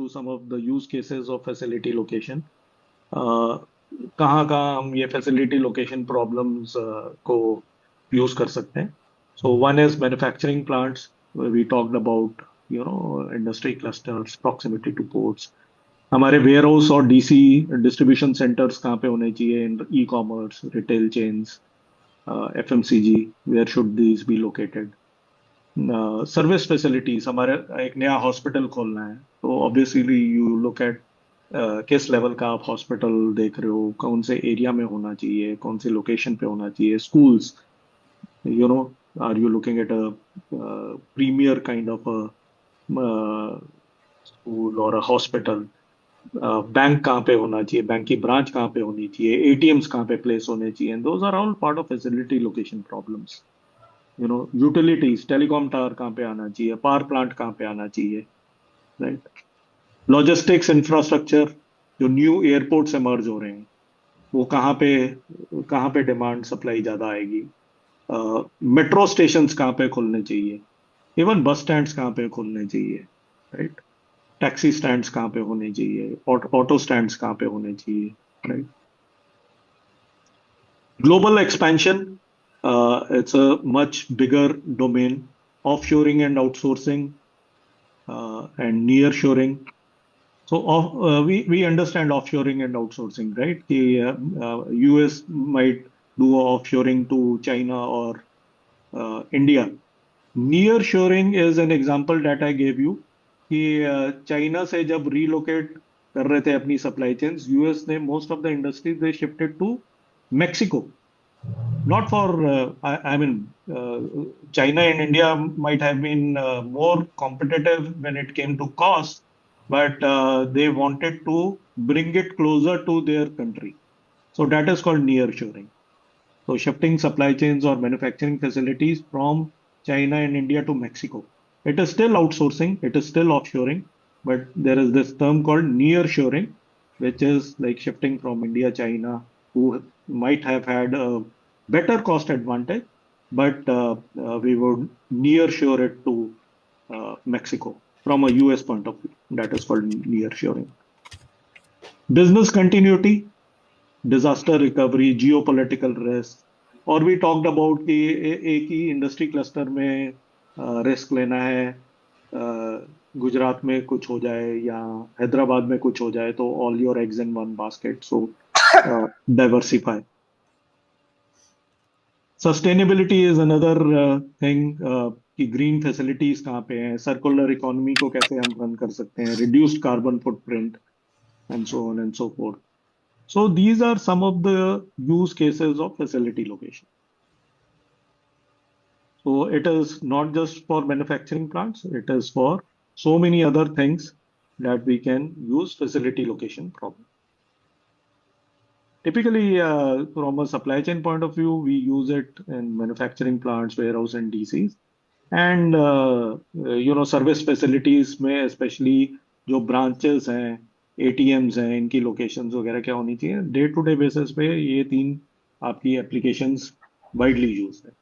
through some of the use cases of facility location. कहाँ कहाँ हम ये facility location problems को use कर सकते हैं. So one is manufacturing plants, where we talked about, industry clusters, proximity to ports. हमारे वेयर हाउस और डीसी डिस्ट्रीब्यूशन सेंटर्स कहाँ पे होने चाहिए in e commerce retail chains FMCG where should these be located service facilities हमारे एक नया hospital खोलना है तो ऑब्वियसली यू लुक एट किस लेवल का आप हॉस्पिटल देख रहे हो कौन से एरिया में होना चाहिए कौन से लोकेशन पे होना चाहिए schools you know are you looking at a premier kind of a school or a hospital bank कहाँ पे होना चाहिए बैंक की ब्रांच कहाँ पे होनी चाहिए एटीएम्स कहाँ पे प्लेस होने चाहिए and those are all part of facility location problems utilities telecom tower कहाँ पे आना चाहिए पावर प्लांट कहाँ पे आना चाहिए राइट लॉजिस्टिक्स इंफ्रास्ट्रक्चर जो न्यू एयरपोर्ट्स इमर्ज हो रहे हैं वो कहाँ पे डिमांड सप्लाई ज्यादा आएगी मेट्रो स्टेशंस कहाँ पे खुलने चाहिए इवन बस स्टैंड्स कहाँ पे खुलने चाहिए राइट टैक्सी स्टैंड्स कहाँ पे होने चाहिए ऑटो स्टैंड्स कहाँ पे होने चाहिए right global expansion it's a much bigger domain offshoring and outsourcing and nearshoring. So we understand offshoring and outsourcing, right? The US might do offshoring to China or India. Nearshoring is an example that I gave you कि China से जब relocate कर रहे थे अपनी supply chains US ने most of the industries they shifted to Mexico not for I mean China and India might have been more competitive when it came to cost but they wanted to bring it closer to their country so that is called nearshoring so shifting supply chains or manufacturing facilities from China and India to Mexico. It is still outsourcing, it is still offshoring, but there is this term called nearshoring, which is like shifting from India, China, who might have had a better cost advantage, but we would nearshore it to Mexico from a US point of view. That is called nearshoring. Business continuity, disaster recovery, geopolitical risk, और भी talked about कि एक ही industry cluster में risk लेना है गुजरात में कुछ हो जाए या हैदराबाद में कुछ हो जाए तो all your eggs in one basket so diversify sustainability is another thing कि ग्रीन फैसिलिटीज कहाँ पे हैं सर्कुलर इकोनॉमी को कैसे हम रन कर सकते हैं reduced carbon footprint and so on and so fourth. So these are some of the use cases of facility location. So it is not just for manufacturing plants, it is for so many other things that we can use facility location problem. Typically, from a supply chain point of view, we use it in manufacturing plants, warehouse and DCs. And, service facilities में especially जो branches हैं ATMs हैं इनकी locations वगैरह क्या होनी चाहिए day to day basis पे ये तीन आपकी एप्लीकेशंस वाइडली यूज है